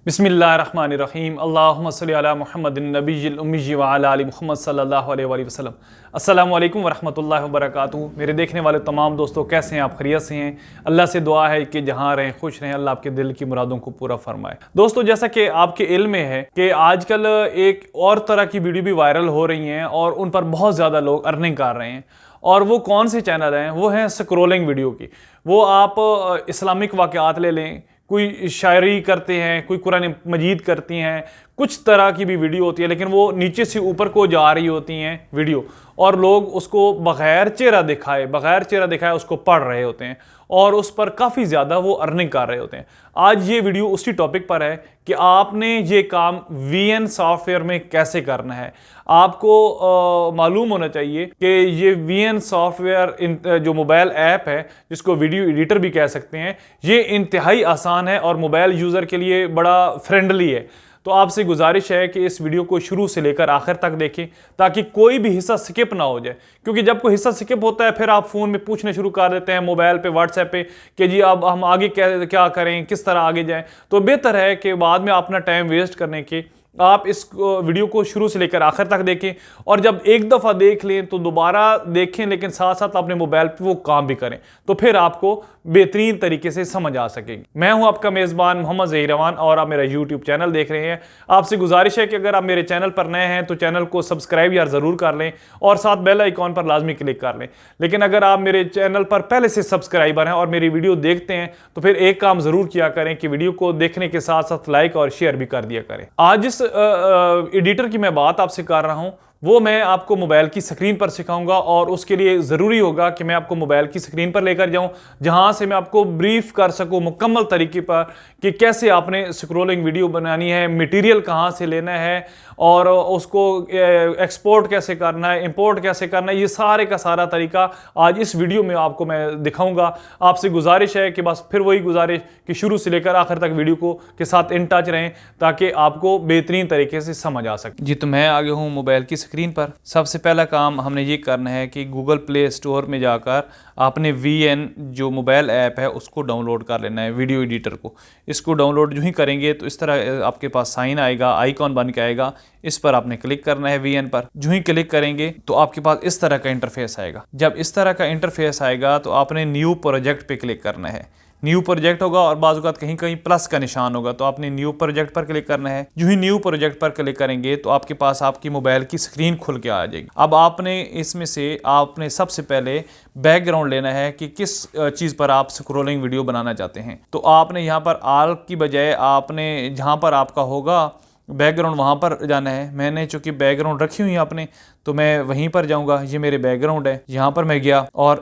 बिस्मिल्लाहिर्रहमानिर्रहीम अल्लाहुम्मा सल्लि अला मुहम्मदिन नबिय्यिल उम्मी व अला आलि मुहम्मद सल्लल्लाहु अलैहि वसल्लम। अस्सलामु अलैकुम वरहमतुल्लाहि वबरकातुहू। मेरे देखने वाले तमाम दोस्तों कैसे हैं आप? खैरियत से हैं? अल्लाह से दुआ है कि जहाँ रहें खुश रहें, अल्लाह आपके दिल की मुरादों को पूरा फरमाए। दोस्तों, जैसा कि आपके इल्म में है कि आजकल एक और तरह की वीडियो भी वायरल हो रही हैं और उन पर बहुत ज़्यादा लोग अर्निंग कर रहे हैं। और वो कौन से चैनल हैं? वो हैं स्क्रोलिंग वीडियो की। वो आप इस्लामिक वाक़यात ले लें, कोई शायरी करते हैं, कोई कुरान मजीद करती हैं, कुछ तरह की भी वीडियो होती है, लेकिन वो नीचे से ऊपर को जा रही होती हैं वीडियो, और लोग उसको बग़ैर चेहरा दिखाए उसको पढ़ रहे होते हैं और उस पर काफ़ी ज़्यादा वो अर्निंग कर रहे होते हैं। आज ये वीडियो उसी टॉपिक पर है कि आपने ये काम VN सॉफ्टवेयर में कैसे करना है। आपको मालूम होना चाहिए कि ये VN सॉफ्टवेयर जो मोबाइल ऐप है, जिसको वीडियो एडिटर भी कह सकते हैं, ये इंतहाई आसान है और मोबाइल यूज़र के लिए बड़ा फ्रेंडली है। तो आपसे गुजारिश है कि इस वीडियो को शुरू से लेकर आखिर तक देखें ताकि कोई भी हिस्सा स्किप ना हो जाए, क्योंकि जब कोई हिस्सा स्किप होता है फिर आप फ़ोन में पूछने शुरू कर देते हैं, मोबाइल पे, व्हाट्सएप पे, कि जी अब हम आगे क्या करें, किस तरह आगे जाएं। तो बेहतर है कि बाद में अपना टाइम वेस्ट करने के आप इस वीडियो को शुरू से लेकर आखिर तक देखें, और जब एक दफ़ा देख लें तो दोबारा देखें, लेकिन साथ साथ अपने मोबाइल पे वो काम भी करें, तो फिर आपको बेहतरीन तरीके से समझ आ सकेगी। मैं हूं आपका मेज़बान मोहम्मद ज़हीर और आप मेरा यूट्यूब चैनल देख रहे हैं। आपसे गुजारिश है कि अगर आप मेरे चैनल पर नए हैं तो चैनल को सब्सक्राइब यार ज़रूर कर लें और साथ बेल आइकॉन पर लाजमी क्लिक कर लें। लेकिन अगर आप मेरे चैनल पर पहले से सब्सक्राइबर हैं और मेरी वीडियो देखते हैं तो फिर एक काम ज़रूर किया करें कि वीडियो को देखने के साथ साथ लाइक और शेयर भी कर दिया करें। आज जिस एडिटर की मैं बात आपसे कर रहा हूं वो मैं आपको मोबाइल की स्क्रीन पर सिखाऊंगा, और उसके लिए ज़रूरी होगा कि मैं आपको मोबाइल की स्क्रीन पर लेकर जाऊं, जहां से मैं आपको ब्रीफ कर सकूं मुकम्मल तरीके पर कि कैसे आपने स्क्रोलिंग वीडियो बनानी है, मटेरियल कहां से लेना है और उसको एक्सपोर्ट कैसे करना है, इंपोर्ट कैसे करना है। ये सारे का सारा तरीका आज इस वीडियो में आपको मैं दिखाऊंगा। आपसे गुजारिश है कि बस फिर वही गुजारिश कि शुरू से लेकर आखिर तक वीडियो को के साथ इन टच रहें ताकि आपको बेहतरीन तरीके से समझ आ सके। जी, तो मैं आगे हूँ मोबाइल की स्क्रीन पर। सबसे पहला काम हमने ये करना है कि गूगल प्ले स्टोर में जाकर आपने VN जो मोबाइल ऐप है उसको डाउनलोड कर लेना है, वीडियो एडिटर को। इसको डाउनलोड जो ही करेंगे तो इस तरह आपके पास साइन आएगा, आइकॉन बन के आएगा। इस पर आपने क्लिक करना है VN पर। जो ही क्लिक करेंगे तो आपके पास इस तरह का इंटरफेस आएगा। जब इस तरह का इंटरफेस आएगा तो आपने न्यू प्रोजेक्ट पे क्लिक करना है। न्यू प्रोजेक्ट होगा और बाज़-औक़ात कहीं कहीं प्लस का निशान होगा, तो आपने न्यू प्रोजेक्ट पर क्लिक करना है। जो ही न्यू प्रोजेक्ट पर क्लिक करेंगे तो आपके पास आपकी मोबाइल की स्क्रीन खुल के आ जाएगी। अब आपने इसमें से आपने सबसे पहले बैकग्राउंड लेना है कि किस चीज़ पर आप स्क्रोलिंग वीडियो बनाना चाहते हैं। तो आपने यहाँ पर आल की बजाय आपने जहाँ पर आपका होगा बैकग्राउंड वहाँ पर जाना है। मैंने चूँकि बैकग्राउंड रखी हुई है आपने, तो मैं वहीं पर जाऊँगा। ये मेरे बैकग्राउंड है, यहाँ पर मैं गया और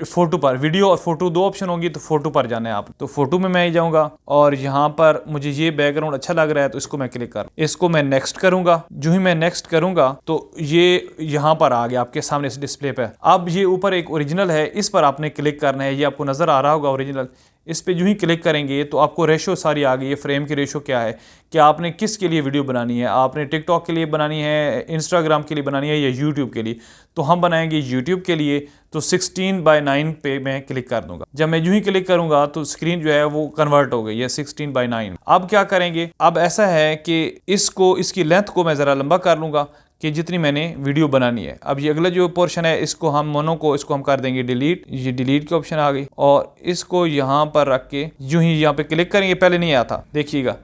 फ़ोटो पर, वीडियो और फ़ोटो दो ऑप्शन होंगी, तो फ़ोटो पर जाना है आप। तो फ़ोटो में मैं जाऊँगा और यहाँ पर मुझे ये बैकग्राउंड अच्छा लग रहा है तो इसको मैं क्लिक कर, इसको मैं नेक्स्ट करूँगा। जो ही मैं नेक्स्ट करूँगा तो ये यहाँ पर आ गया आपके सामने इस डिस्प्ले पर। अब ये ऊपर एक ओरिजिनल है, इस पर आपने क्लिक करना है। ये आपको नज़र आ रहा होगा ओरिजिनल। इस पे जो ही क्लिक करेंगे तो आपको रेशो सारी आ गई है। फ्रेम की रेशो क्या है कि आपने किस के लिए वीडियो बनानी है, आपने टिकटॉक के लिए बनानी है, इंस्टाग्राम के लिए बनानी है या यूट्यूब के लिए। तो हम बनाएंगे यूट्यूब के लिए, तो 16:9 पे मैं क्लिक कर दूंगा। जब मैं यूं ही क्लिक करूंगा तो स्क्रीन जो है वो कन्वर्ट हो गई है 16:9। अब क्या करेंगे? अब ऐसा है कि इसकी लेंथ को मैं ज़रा लंबा कर लूँगा कि जितनी मैंने वीडियो बनानी है। अब ये अगला जो पोर्शन है इसको हम इसको हम कर देंगे डिलीट। ये डिलीट की ऑप्शन आ गई और इसको यहाँ पर रख के यूं ही यहाँ पे क्लिक करेंगे। पहले नहीं आया था, देखिएगा।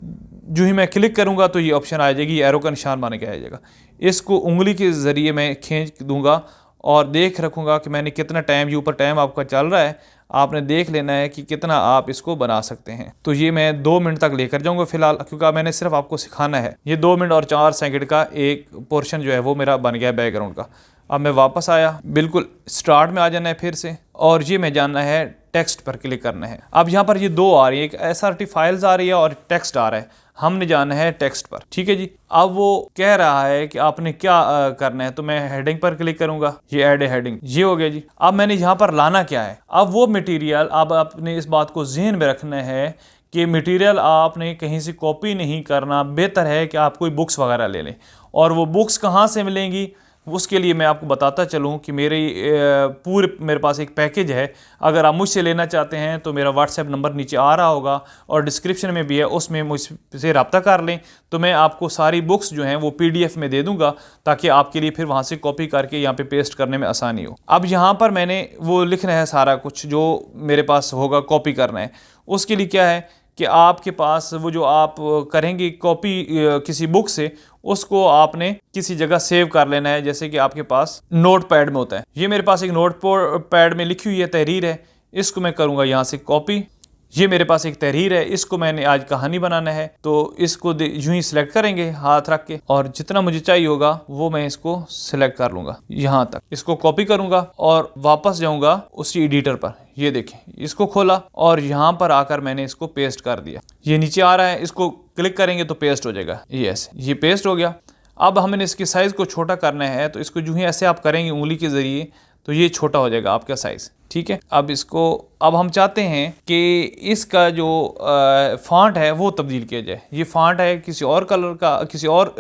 जो ही मैं क्लिक करूँगा तो ये ऑप्शन आ जाएगी, एरो का निशान बन के आ जाएगा। इसको उंगली के ज़रिए मैं खींच दूंगा और देख रखूँगा कि मैंने कितना टाइम, ये ऊपर टाइम आपका चल रहा है, आपने देख लेना है कि कितना आप इसको बना सकते हैं। तो ये मैं 2 मिनट तक लेकर जाऊंगा फिलहाल, क्योंकि मैंने सिर्फ आपको सिखाना है। ये 2 मिनट और 4 सेकंड का एक पोर्शन जो है वो मेरा बन गया बैकग्राउंड का। अब मैं वापस आया, बिल्कुल स्टार्ट में आ जाना है फिर से, और ये मैं जानना है टेक्स्ट पर क्लिक करना है। अब यहाँ पर ये 2 आ रही है, एक SRT फाइल्स आ रही है और टेक्स्ट आ रहा है। हमने जाना है टेक्स्ट पर, ठीक है जी। अब वो कह रहा है कि आपने क्या करना है, तो मैं हेडिंग पर क्लिक करूंगा। ये ऐड हेडिंग, ये हो गया जी। अब मैंने यहाँ पर लाना क्या है? अब वो मटेरियल, अब आपने इस बात को जहन में रखना है कि मटेरियल आपने कहीं से कॉपी नहीं करना। बेहतर है कि आप कोई बुक्स वगैरह ले लें, और वो बुक्स कहाँ से मिलेंगी उसके लिए मैं आपको बताता चलूँ कि मेरे पास एक पैकेज है। अगर आप मुझसे लेना चाहते हैं तो मेरा व्हाट्सएप नंबर नीचे आ रहा होगा और डिस्क्रिप्शन में भी है, उसमें मुझसे रब्ता कर लें तो मैं आपको सारी बुक्स जो हैं वो PDF में दे दूंगा, ताकि आपके लिए फिर वहाँ से कॉपी करके यहाँ पे पेस्ट करने में आसानी हो। अब यहाँ पर मैंने वो लिखना है सारा कुछ जो मेरे पास होगा, कॉपी करना है। उसके लिए क्या है कि आपके पास वो जो आप करेंगे कॉपी किसी बुक से, उसको आपने किसी जगह सेव कर लेना है। जैसे कि आपके पास नोट पैड में होता है, ये मेरे पास एक नोट पैड में लिखी हुई है तहरीर है, इसको मैं करूँगा यहाँ से कॉपी। ये मेरे पास एक तहरीर है, इसको मैंने आज कहानी बनाना है, तो इसको यूं ही सिलेक्ट करेंगे हाथ रख के, और जितना मुझे चाहिए होगा वो मैं इसको सिलेक्ट कर लूँगा यहाँ तक। इसको कॉपी करूँगा और वापस जाऊँगा उसी एडिटर पर। ये देखें, इसको खोला और यहाँ पर आकर मैंने इसको पेस्ट कर दिया। ये नीचे आ रहा है, इसको क्लिक करेंगे तो पेस्ट हो जाएगा। ये ऐसे, ये पेस्ट हो गया। अब हमें इसकी साइज़ को छोटा करना है, तो इसको यूं ही ऐसे आप करेंगे उंगली के ज़रिए तो ये छोटा हो जाएगा आपका साइज़। ठीक है, अब हम चाहते हैं कि इसका जो फॉन्ट है वो तब्दील किया जाए। ये फॉन्ट है किसी और कलर का, किसी और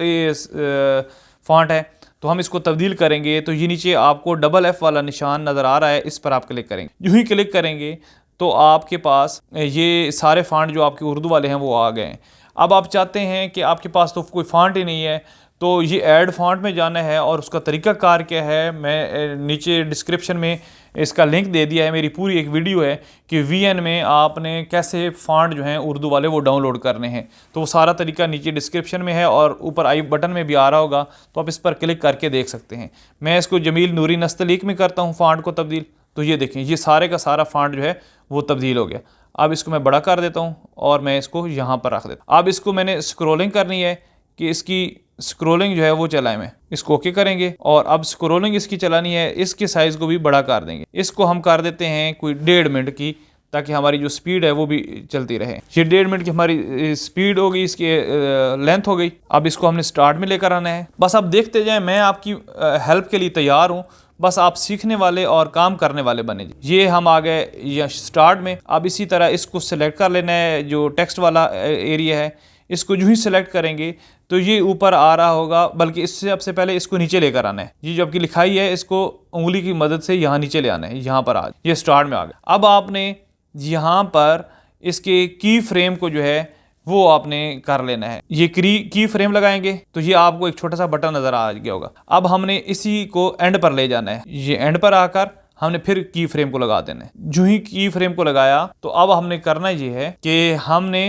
फॉन्ट है, तो हम इसको तब्दील करेंगे। तो ये नीचे आपको F वाला निशान नज़र आ रहा है, इस पर आप क्लिक करेंगे। यूं ही क्लिक करेंगे तो आपके पास ये सारे फॉन्ट जो आपके उर्दू वाले हैं वो आ गए हैं। अब आप चाहते हैं कि आपके पास तो कोई फॉन्ट ही नहीं है, तो ये ऐड फॉन्ट में जाना है और उसका तरीका कार क्या है, मैं नीचे डिस्क्रिप्शन में इसका लिंक दे दिया है। मेरी पूरी एक वीडियो है कि VN में आपने कैसे फ़ॉन्ट जो हैं उर्दू वाले वो डाउनलोड करने हैं, तो वो सारा तरीका नीचे डिस्क्रिप्शन में है और ऊपर आई बटन में भी आ रहा होगा, तो आप इस पर क्लिक करके देख सकते हैं। मैं इसको जमील नूरी नस्तलीक में करता हूँ फ़ॉन्ट को तब्दील, तो ये देखें ये सारे का सारा फ़ॉन्ट जो है वो तब्दील हो गया। अब इसको मैं बड़ा कर देता हूँ और मैं इसको यहाँ पर रख देता हूँ। अब इसको मैंने स्क्रोलिंग करनी है कि इसकी स्क्रोलिंग जो है वो चलाएं, मैं इसको ओके करेंगे और अब स्क्रोलिंग इसकी चलानी है। इसके साइज़ को भी बड़ा कर देंगे, इसको हम कर देते हैं कोई 1.5 मिनट की, ताकि हमारी जो स्पीड है वो भी चलती रहे। ये 1.5 मिनट की हमारी स्पीड हो गई, इसकी लेंथ हो गई। अब इसको हमने स्टार्ट में लेकर आना है। बस आप देखते जाएं, मैं आपकी हेल्प के लिए तैयार हूँ, बस आप सीखने वाले और काम करने वाले बने। ये हम आ गए या स्टार्ट में। अब इसी तरह इसको सिलेक्ट कर लेना है, जो टेक्स्ट वाला एरिया है इसको जो ही सिलेक्ट करेंगे तो ये ऊपर आ रहा होगा, बल्कि इससे सबसे पहले इसको नीचे लेकर आना है। ये जो आपकी लिखाई है इसको उंगली की मदद से यहाँ नीचे ले आना है, यहाँ पर आ ये स्टार्ट में आ गया। अब आपने यहाँ पर इसके की फ्रेम को जो है वो आपने कर लेना है। ये की फ्रेम लगाएंगे तो ये आपको एक छोटा सा बटन नज़र आ गया होगा। अब हमने इसी को एंड पर ले जाना है। ये एंड पर आकर हमने फिर की फ्रेम को लगा देना है। जो ही की फ्रेम को लगाया तो अब हमने करना ये है कि हमने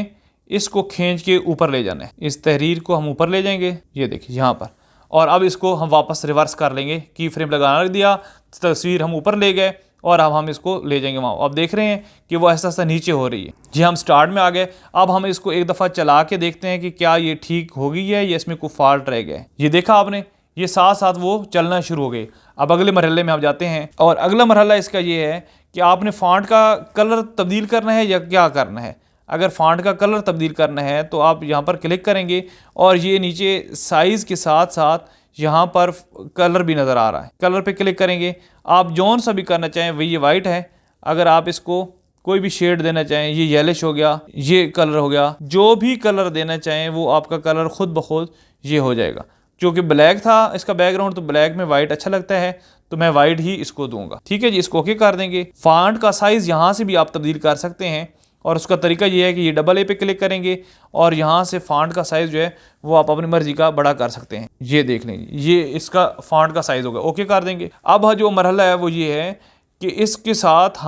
इसको खींच के ऊपर ले जाना है। इस तहरीर को हम ऊपर ले जाएंगे, ये देखिए यहाँ पर, और अब इसको हम वापस रिवर्स कर लेंगे। की फ्रेम लगाना रख दिया, तस्वीर हम ऊपर ले गए और अब हम इसको ले जाएंगे वहाँ। अब देख रहे हैं कि वो ऐसा ऐसा नीचे हो रही है। जी हम स्टार्ट में आ गए। अब हम इसको एक दफ़ा चला के देखते हैं कि क्या ये ठीक हो गई है या इसमें कोई फॉल्ट रह गया है। ये देखा आपने, ये साथ साथ वो चलना शुरू हो गई। अब अगले मरहले में आप जाते हैं और अगला मरहला इसका ये है कि आपने फ़ॉन्ट का कलर तब्दील करना है या क्या करना है। अगर फ़ॉन्ट का कलर तब्दील करना है तो आप यहाँ पर क्लिक करेंगे और ये नीचे साइज़ के साथ साथ यहाँ पर कलर भी नज़र आ रहा है। कलर पे क्लिक करेंगे, आप जौन सा भी करना चाहें, वही ये वाइट है, अगर आप इसको कोई भी शेड देना चाहें, ये येलिश हो गया, ये कलर हो गया, जो भी कलर देना चाहें वो आपका कलर खुद ब खुद ये हो जाएगा। क्योंकि ब्लैक था इसका बैकग्राउंड, तो ब्लैक में वाइट अच्छा लगता है तो मैं वाइट ही इसको दूंगा। ठीक है जी, इसको ओके कर देंगे। फ़ॉन्ट का साइज़ यहाँ से भी आप तब्दील कर सकते हैं और उसका तरीका ये है कि ये AA पे क्लिक करेंगे और यहाँ से फ़ॉन्ट का साइज़ जो है वो आप अपनी मर्ज़ी का बड़ा कर सकते हैं। ये देख लेंगे, ये इसका फ़ॉन्ट का साइज़ होगा, ओके कर देंगे। अब जो मरहला है वो ये है कि इसके साथ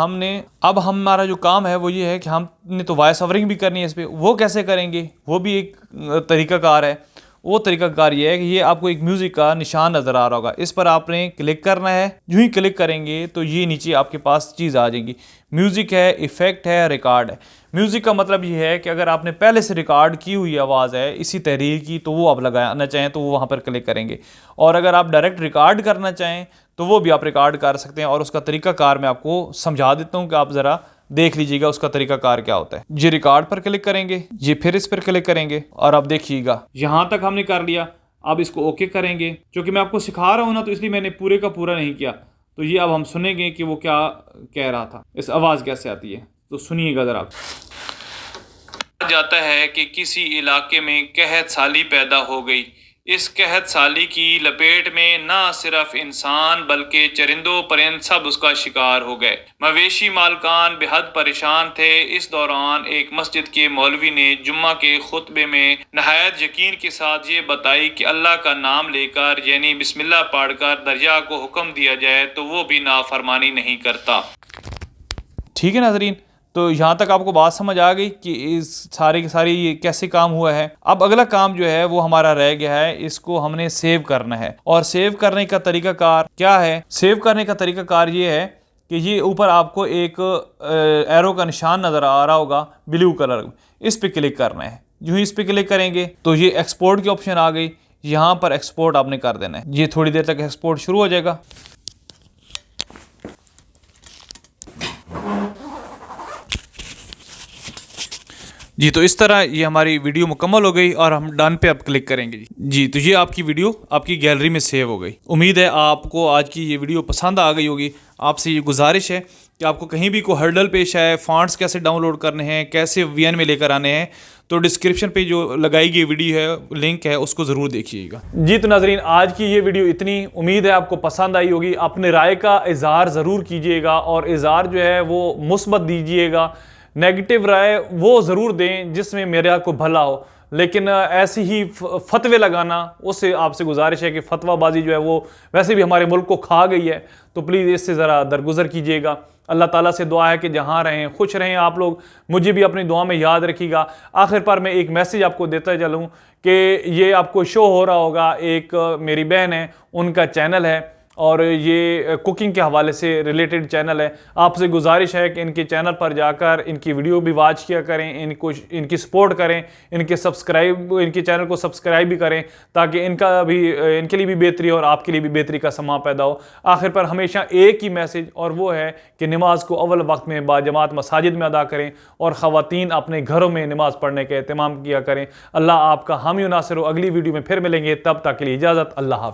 अब हमारा जो काम है वो ये है कि हमने तो वॉइस ओवरिंग भी करनी है इस पर। वो कैसे करेंगे, वो भी एक तरीक़ाकार है। वो तरीक़ाकार ये है कि ये आपको एक म्यूज़िक का निशान नज़र आ रहा होगा, इस पर आपने क्लिक करना है। यूँ ही क्लिक करेंगे तो ये नीचे आपके पास चीज़ आ जाएगी। म्यूज़िक है, इफ़ेक्ट है, रिकॉर्ड है। म्यूज़िक का मतलब ये है कि अगर आपने पहले से रिकॉर्ड की हुई आवाज़ है इसी तहरीर की तो वो आप लगाना चाहें तो वो वहाँ पर क्लिक करेंगे, और अगर आप डायरेक्ट रिकॉर्ड करना चाहें तो वो भी आप रिकॉर्ड कर सकते हैं। और उसका तरीक़ाकार मैं आपको समझा देता हूँ कि आप ज़रा देख लीजिएगा उसका तरीक़ाकार क्या होता है। ये रिकॉर्ड पर क्लिक करेंगे, ये फिर इस पर क्लिक करेंगे और अब देखिएगा यहाँ तक हमने कर लिया। अब इसको ओके करेंगे। क्योंकि मैं आपको सिखा रहा हूँ ना तो इसलिए मैंने पूरे का पूरा नहीं किया। तो ये अब हम सुनेंगे कि वो क्या कह रहा था, इस आवाज़ कैसे आती है, तो सुनिएगा ज़रा। जाता है कि किसी इलाके में कहत साली पैदा हो गई, इस कहत साली की लपेट में न सिर्फ इंसान बल्कि चरिंदों परिंद सब उसका शिकार हो गए। मवेशी मालकान बेहद परेशान थे। इस दौरान एक मस्जिद के मौलवी ने जुम्मा के खुतबे में नहायत यकीन के साथ ये बताई कि अल्लाह का नाम लेकर यानी बिस्मिल्लाह पढ़कर दरिया को हुक्म दिया जाए तो वो भी नाफरमानी नहीं करता। ठीक है नाजरीन, तो यहाँ तक आपको बात समझ आ गई कि इस सारे की सारी ये कैसे काम हुआ है। अब अगला काम जो है वो हमारा रह गया है, इसको हमने सेव करना है। और सेव करने का तरीकाकार क्या है? सेव करने का तरीकाकार ये है कि ये ऊपर आपको एक एरो का निशान नज़र आ रहा होगा ब्लू कलर, इस पर क्लिक करना है। यूँ ही इस पर क्लिक करेंगे तो ये एक्सपोर्ट की ऑप्शन आ गई। यहाँ पर एक्सपोर्ट आपने कर देना है। ये थोड़ी देर तक एक्सपोर्ट शुरू हो जाएगा। जी, तो इस तरह ये हमारी वीडियो मुकम्मल हो गई और हम डन पे अब क्लिक करेंगे। जी, तो ये आपकी वीडियो आपकी गैलरी में सेव हो गई। उम्मीद है आपको आज की ये वीडियो पसंद आ गई होगी। आपसे ये गुजारिश है कि आपको कहीं भी कोई हर्डल पेश आए, फॉन्ट्स कैसे डाउनलोड करने हैं, कैसे वीएन में लेकर आने हैं, तो डिस्क्रिप्शन पे जो लगाई गई वीडियो है, लिंक है, उसको ज़रूर देखिएगा। जी, तो नाजरीन आज की ये वीडियो इतनी। उम्मीद है आपको पसंद आई होगी। अपने राय का इजहार ज़रूर कीजिएगा और इजहार जो है वो मुस्बत दीजिएगा। नेगेटिव राय वो ज़रूर दें जिसमें मेरा को भला हो, लेकिन ऐसी ही फतवे लगाना, उससे आपसे गुजारिश है कि फतवाबाजी जो है वो वैसे भी हमारे मुल्क को खा गई है, तो प्लीज़ इससे ज़रा दरगुजर कीजिएगा। अल्लाह ताला से दुआ है कि जहाँ रहें खुश रहें आप लोग, मुझे भी अपनी दुआ में याद रखिएगा। आखिर पर मैं एक मैसेज आपको देता चलूँ कि ये आपको शो हो रहा होगा, एक मेरी बहन है, उनका चैनल है और ये कुकिंग के हवाले से रिलेटेड चैनल है। आपसे गुजारिश है कि इनके चैनल पर जाकर इनकी वीडियो भी वॉच किया करें, इनकी सपोर्ट करें, इनके चैनल को सब्सक्राइब भी करें, ताकि इनके लिए भी बेहतरी और आपके लिए भी बेहतरी का समा पैदा हो। आखिर पर हमेशा एक ही मैसेज, और वो है कि नमाज को अव्वल वक्त में बाजमात मसाजिद में अदा करें और ख़वातीन अपने घरों में नमाज पढ़ने का एहतमाम किया करें। अल्लाह आपका हामी नासिर हो। अगली वीडियो में फिर मिलेंगे, तब तक के लिए इजाज़त। अल्लाह हाफ़िज़।